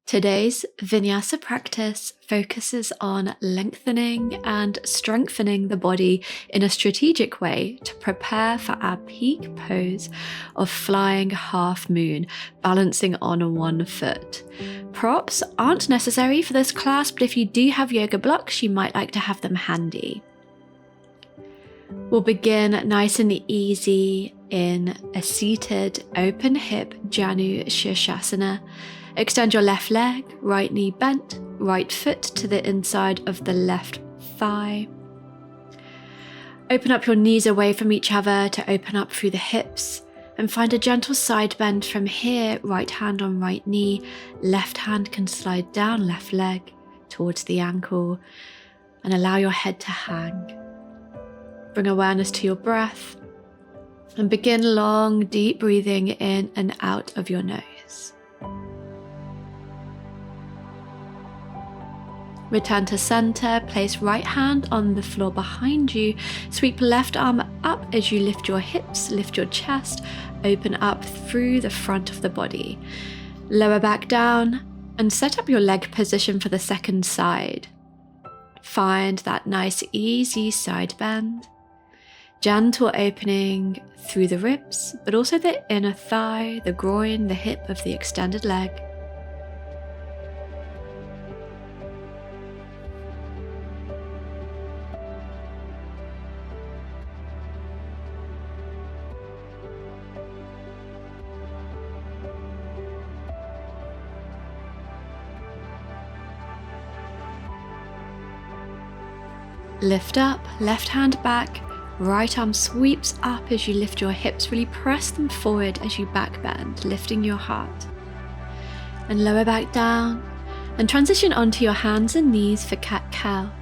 Today's Vinyasa practice focuses on lengthening and strengthening the body in a strategic way to prepare for our peak pose of flying half moon, balancing on one foot. Props aren't necessary for this class, but if you do have yoga blocks, you might like to have them handy. We'll begin nice and easy in a seated open hip Janu Shirshasana. Extend your left leg, right knee bent, right foot to the inside of the left thigh. Open up your knees away from each other to open up through the hips and find a gentle side bend from here. Right hand on right knee, left hand can slide down left leg towards the ankle and allow your head to hang. Bring awareness to your breath and begin long, deep breathing in and out of your nose. Return to center, place right hand on the floor behind you, sweep left arm up as you lift your hips, lift your chest, open up through the front of the body. Lower back down and set up your leg position for the second side. Find that nice easy side bend. Gentle opening through the ribs, but also the inner thigh, the groin, the hip of the extended leg. Lift up, left hand back, right arm sweeps up as you lift your hips, really press them forward as you back bend, lifting your heart. And lower back down and transition onto your hands and knees for cat-cow.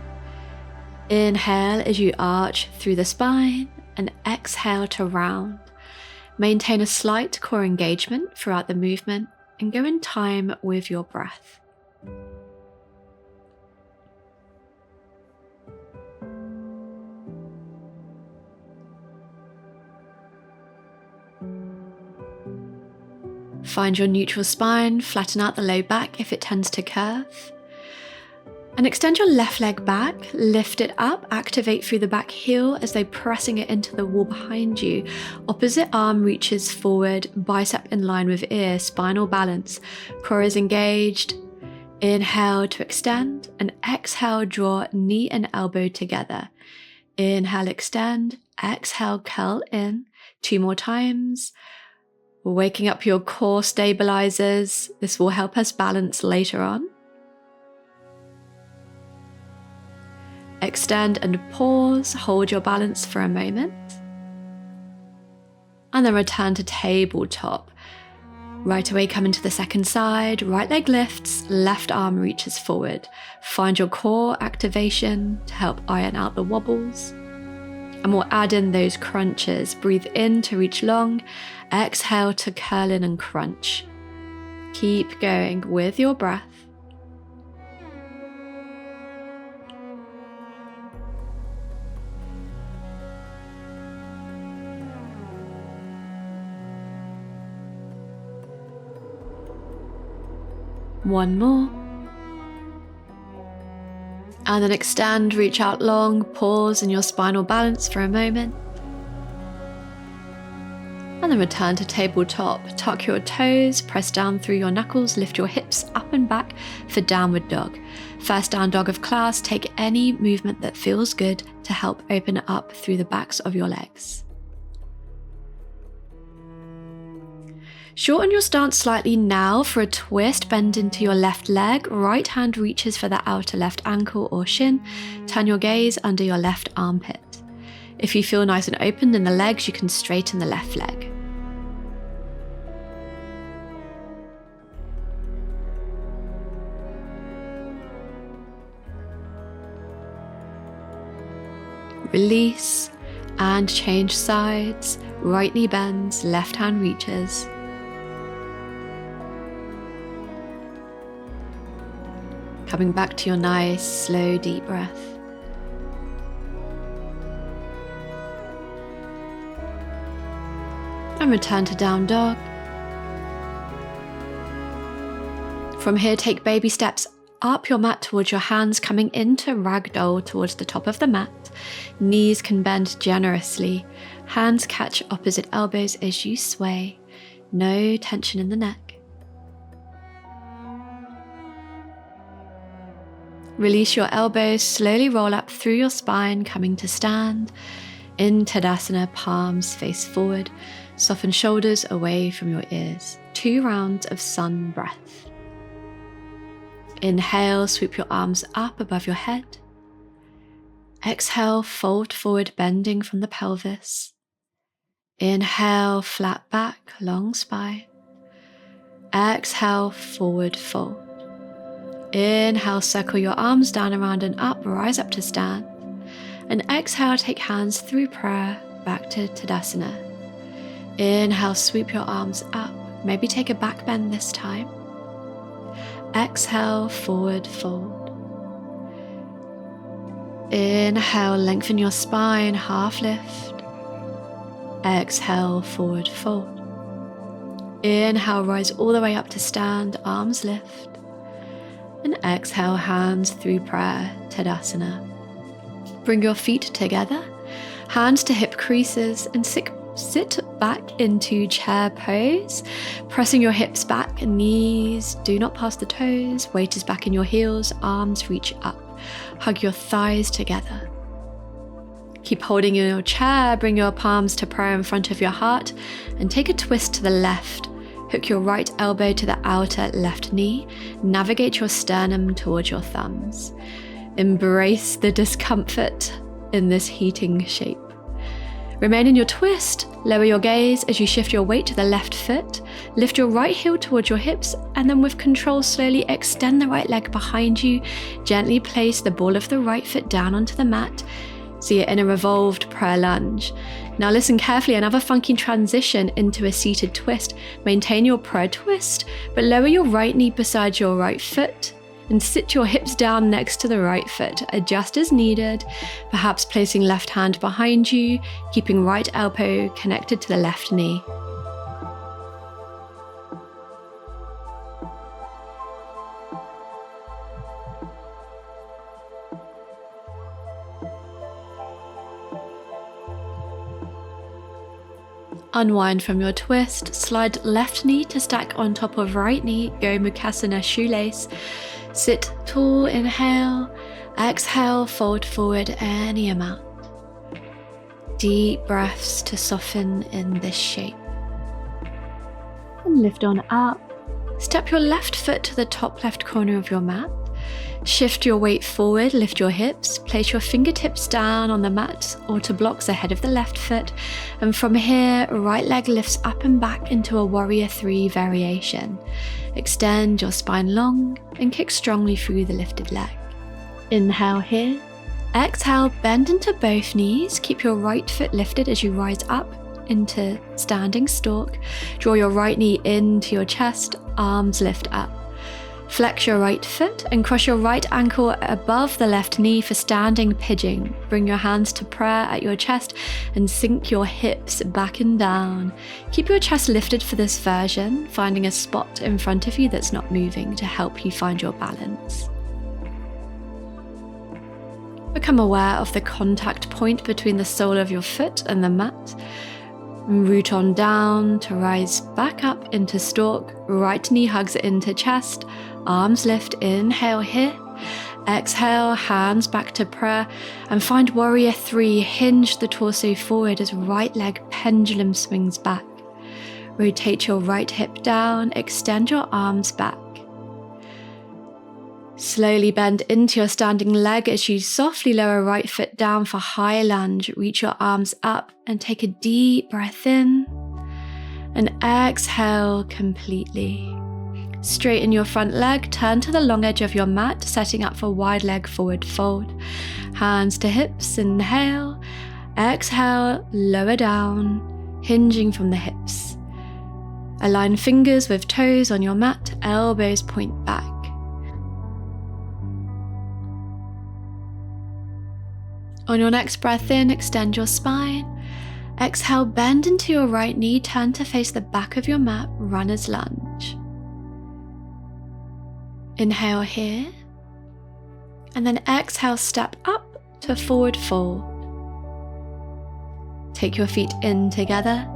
Inhale as you arch through the spine and exhale to round. Maintain a slight core engagement throughout the movement and go in time with your breath. Find your neutral spine, flatten out the low back if it tends to curve. And extend your left leg back, lift it up, activate through the back heel as though pressing it into the wall behind you. Opposite arm reaches forward, bicep in line with ear, spinal balance. Core is engaged. Inhale to extend and exhale, draw knee and elbow together. Inhale, extend, exhale, curl in. 2 more times. Waking up your core stabilizers. This will help us balance later on. Extend and pause, hold your balance for a moment. And then return to tabletop. Right away, come into the second side, right leg lifts, left arm reaches forward. Find your core activation to help iron out the wobbles. And we'll add in those crunches. Breathe in to reach long, exhale to curl in and crunch. Keep going with your breath. One more. And then extend, reach out long, pause in your spinal balance for a moment. And then return to tabletop. Tuck your toes, press down through your knuckles, lift your hips up and back for downward dog. First down dog of class, take any movement that feels good to help open up through the backs of your legs. Shorten your stance slightly now for a twist, bend into your left leg, right hand reaches for the outer left ankle or shin, turn your gaze under your left armpit. If you feel nice and open in the legs, you can straighten the left leg. Release and change sides, right knee bends, left hand reaches. Coming back to your nice, slow, deep breath. And return to down dog. From here, take baby steps up your mat towards your hands, coming into ragdoll towards the top of the mat. Knees can bend generously. Hands catch opposite elbows as you sway. No tension in the neck. Release your elbows, slowly roll up through your spine, coming to stand. In Tadasana, palms face forward. Soften shoulders away from your ears. 2 rounds of sun breath. Inhale, sweep your arms up above your head. Exhale, fold forward, bending from the pelvis. Inhale, flat back, long spine. Exhale, forward fold. Inhale, circle your arms down, around and up, rise up to stand. And exhale, take hands through prayer back to Tadasana. Inhale, sweep your arms up, maybe take a back bend this time. Exhale, forward fold. Inhale, lengthen your spine, half lift. Exhale, forward fold. Inhale, rise all the way up to stand, arms lift. And exhale, hands through prayer, Tadasana. Bring your feet together, hands to hip creases, and sit back into chair pose, pressing your hips back, knees do not pass the toes, weight is back in your heels, arms reach up. Hug your thighs together. Keep holding in your chair, bring your palms to prayer in front of your heart, and take a twist to the left. Hook your right elbow to the outer left knee. Navigate your sternum towards your thumbs. Embrace the discomfort in this heating shape. Remain in your twist. Lower your gaze as you shift your weight to the left foot. Lift your right heel towards your hips, and then with control, slowly extend the right leg behind you. Gently place the ball of the right foot down onto the mat. So you're in a revolved prayer lunge. Now listen carefully, another funky transition into a seated twist. Maintain your prayer twist, but lower your right knee beside your right foot and sit your hips down next to the right foot. Adjust as needed, perhaps placing left hand behind you, keeping right elbow connected to the left knee. Unwind from your twist, slide left knee to stack on top of right knee, go Mukasana shoelace. Sit tall, inhale, exhale, fold forward any amount. Deep breaths to soften in this shape. And lift on up. Step your left foot to the top left corner of your mat. Shift your weight forward, lift your hips, place your fingertips down on the mat or to blocks ahead of the left foot, and from here, right leg lifts up and back into a warrior 3 variation. Extend your spine long and kick strongly through the lifted leg. Inhale here. Exhale, bend into both knees. Keep your right foot lifted as you rise up into standing stalk. Draw your right knee into your chest, arms lift up. Flex your right foot and cross your right ankle above the left knee for standing pigeon. Bring your hands to prayer at your chest and sink your hips back and down. Keep your chest lifted for this version, finding a spot in front of you that's not moving to help you find your balance. Become aware of the contact point between the sole of your foot and the mat. Root on down to rise back up into stalk. Right knee hugs into chest. Arms lift, inhale here. Exhale, hands back to prayer. And find warrior 3. Hinge the torso forward as right leg pendulum swings back. Rotate your right hip down. Extend your arms back. Slowly bend into your standing leg as you softly lower right foot down for high lunge. Reach your arms up and take a deep breath in and exhale completely. Straighten your front leg, turn to the long edge of your mat, setting up for wide leg forward fold. Hands to hips, inhale, exhale, lower down, hinging from the hips. Align fingers with toes on your mat, elbows point back. On your next breath in, extend your spine. Exhale, bend into your right knee, turn to face the back of your mat, runner's lunge. Inhale here, and then exhale, step up to forward fold. Take your feet in together,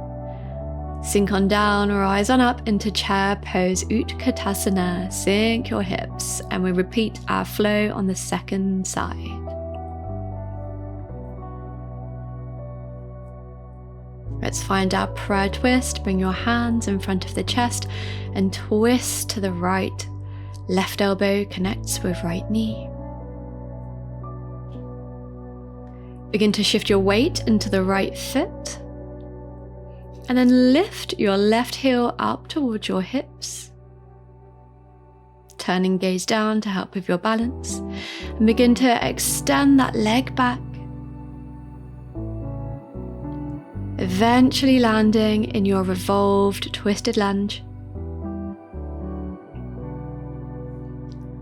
sink on down, rise on up into chair pose, Utkatasana, sink your hips, and we repeat our flow on the second side. Let's find our prayer twist. Bring your hands in front of the chest and twist to the right. Left elbow connects with right knee. Begin to shift your weight into the right foot. And then lift your left heel up towards your hips. Turning gaze down to help with your balance. And begin to extend that leg back. Eventually landing in your revolved twisted lunge.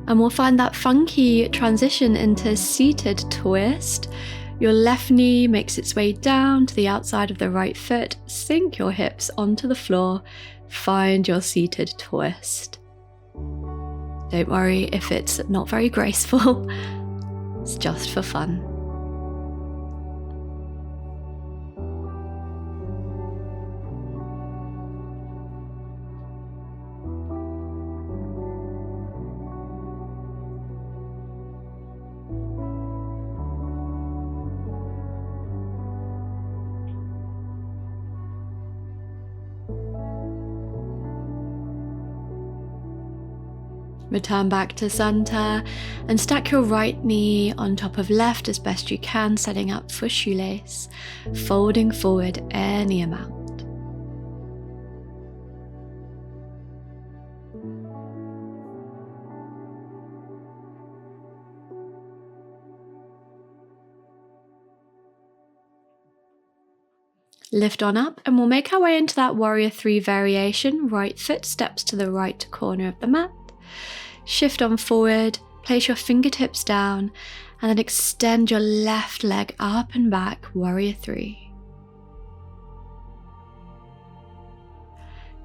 And we'll find that funky transition into seated twist. Your left knee makes its way down to the outside of the right foot. Sink your hips onto the floor. Find your seated twist. Don't worry if it's not very graceful. It's just for fun. Return back to center and stack your right knee on top of left as best you can, setting up for shoelace, folding forward any amount. Lift on up and we'll make our way into that warrior 3 variation. Right foot steps to the right corner of the mat. Shift on forward, place your fingertips down, and then extend your left leg up and back, warrior 3.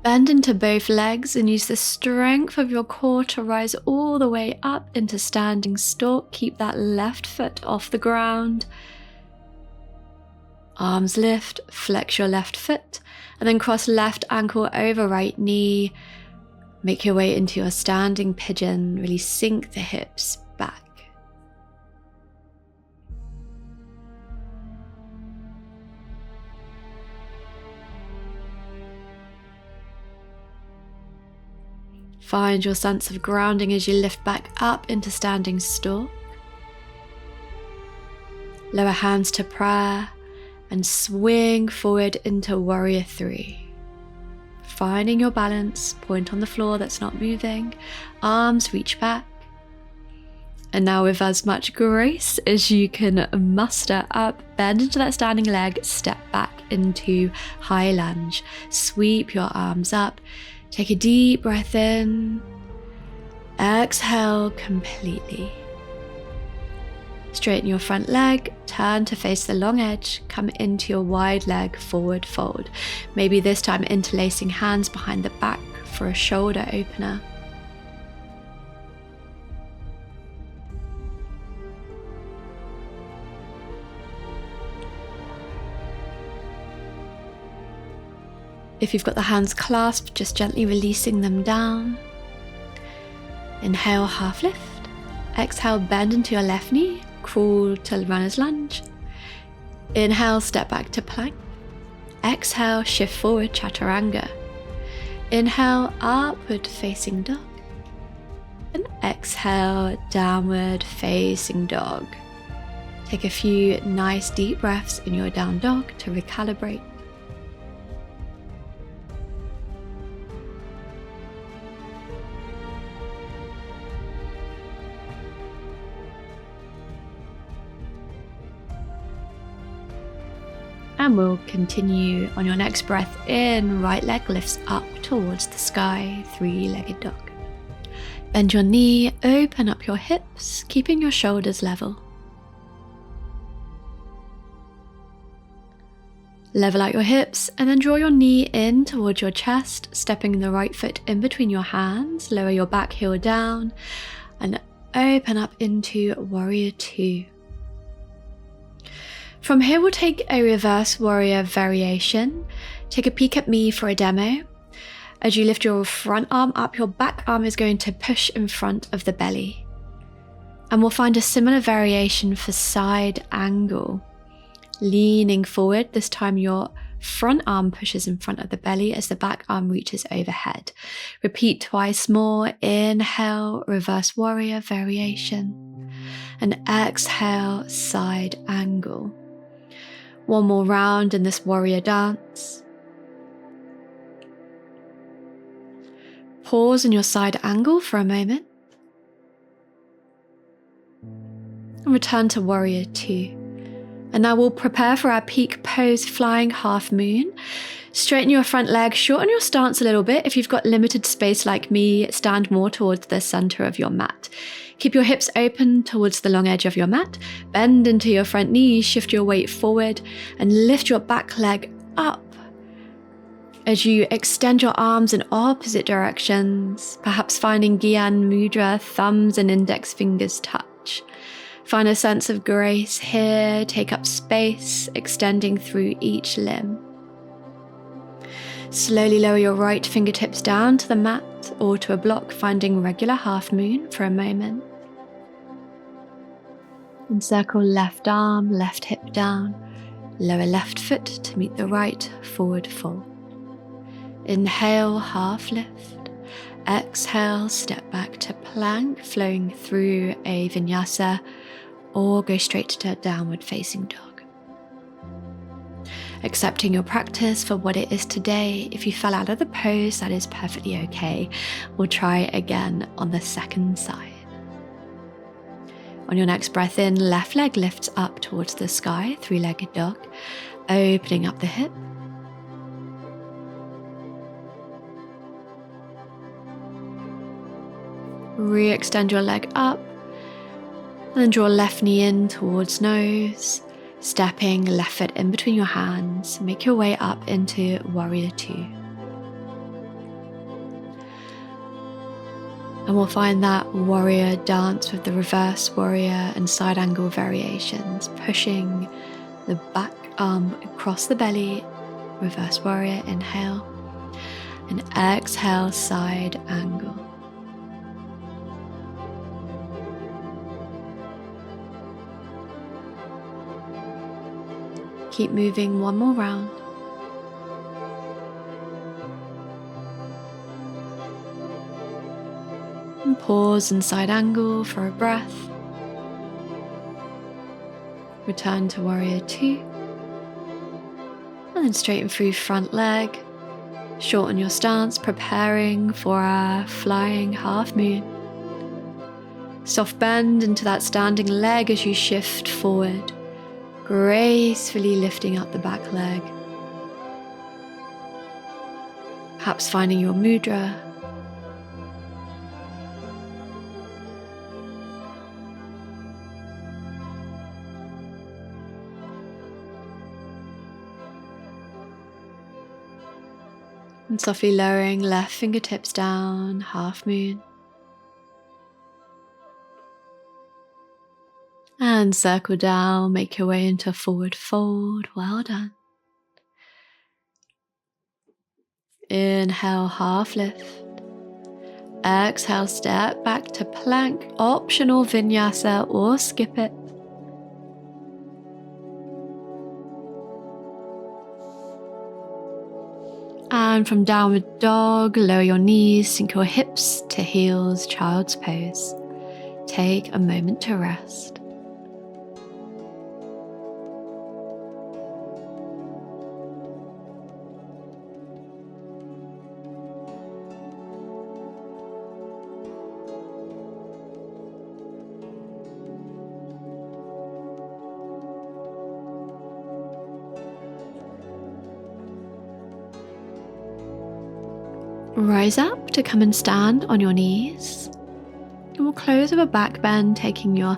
Bend into both legs and use the strength of your core to rise all the way up into standing stalk. Keep that left foot off the ground. Arms lift, flex your left foot, and then cross left ankle over right knee. Make your way into your standing pigeon, really sink the hips back. Find your sense of grounding as you lift back up into standing stalk. Lower hands to prayer and swing forward into warrior 3. Finding your balance, point on the floor that's not moving, arms reach back. And now with as much grace as you can muster up, bend into that standing leg, step back into high lunge. Sweep your arms up, take a deep breath in, exhale completely. Straighten your front leg, turn to face the long edge, come into your wide leg forward fold. Maybe this time interlacing hands behind the back for a shoulder opener. If you've got the hands clasped, just gently releasing them down. Inhale, half lift. Exhale, bend into your left knee. Crawl to runner's lunge. Inhale, step back to plank. Exhale, shift forward, chaturanga. Inhale, upward facing dog. And exhale, downward facing dog. Take a few nice deep breaths in your down dog to recalibrate. And we'll continue on your next breath in, right leg lifts up towards the sky, 3-legged dog. Bend your knee, open up your hips, keeping your shoulders level. Level out your hips and then draw your knee in towards your chest, stepping the right foot in between your hands. Lower your back heel down and open up into Warrior Two. From here, we'll take a reverse warrior variation. Take a peek at me for a demo. As you lift your front arm up, your back arm is going to push in front of the belly. And we'll find a similar variation for side angle. Leaning forward, this time your front arm pushes in front of the belly as the back arm reaches overhead. Repeat twice more. Inhale, reverse warrior variation. And exhale, side angle. One more round in this warrior dance. Pause in your side angle for a moment. And return to Warrior Two. And now we'll prepare for our peak pose, flying half moon. Straighten your front leg, shorten your stance a little bit. If you've got limited space like me, stand more towards the center of your mat. Keep your hips open towards the long edge of your mat. Bend into your front knees, shift your weight forward, and lift your back leg up. As you extend your arms in opposite directions, perhaps finding Gyan Mudra, thumbs and index fingers touch. Find a sense of grace here, take up space, extending through each limb. Slowly lower your right fingertips down to the mat or to a block, finding regular half moon for a moment. Encircle left arm, left hip down, lower left foot to meet the right, forward fold. Inhale, half lift. Exhale, step back to plank, flowing through a vinyasa, or go straight to downward facing dog. Accepting your practice for what it is today. If you fell out of the pose, that is perfectly okay. We'll try again on the second side. On your next breath in, left leg lifts up towards the sky, three-legged dog, opening up the hip. Re-extend your leg up, and then draw left knee in towards nose, stepping left foot in between your hands. Make your way up into Warrior Two. And we'll find that warrior dance with the reverse warrior and side angle variations, pushing the back arm across the belly, reverse warrior, inhale, and exhale, side angle. Keep moving, one more round. And pause and side angle for a breath. Return to Warrior Two. And then straighten through front leg. Shorten your stance, preparing for our flying half moon. Soft bend into that standing leg as you shift forward, gracefully lifting up the back leg. Perhaps finding your mudra. And softly lowering left fingertips down, half moon. And circle down, make your way into forward fold. Well done. Inhale, half lift. Exhale, step back to plank, optional vinyasa or skip it. And from downward dog, lower your knees, sink your hips to heels, child's pose. Take a moment to rest. Rise up to come and stand on your knees. And we'll close with a back bend, taking your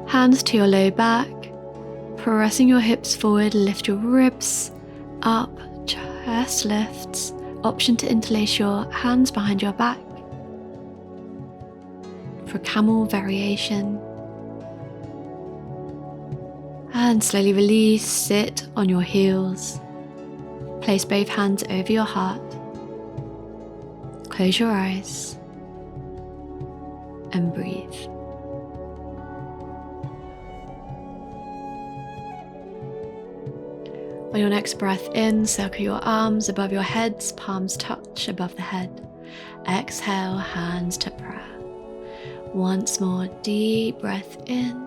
hands to your low back, pressing your hips forward, lift your ribs up, chest lifts. Option to interlace your hands behind your back for camel variation. And slowly release, sit on your heels. Place both hands over your heart. Close your eyes and breathe. On your next breath in, circle your arms above your heads, palms touch above the head. Exhale, hands to prayer. Once more, deep breath in.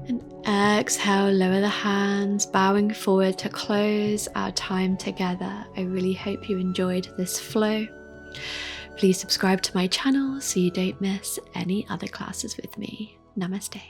And exhale, lower the hands, bowing forward to close our time together. I really hope you enjoyed this flow. Please subscribe to my channel so you don't miss any other classes with me. Namaste.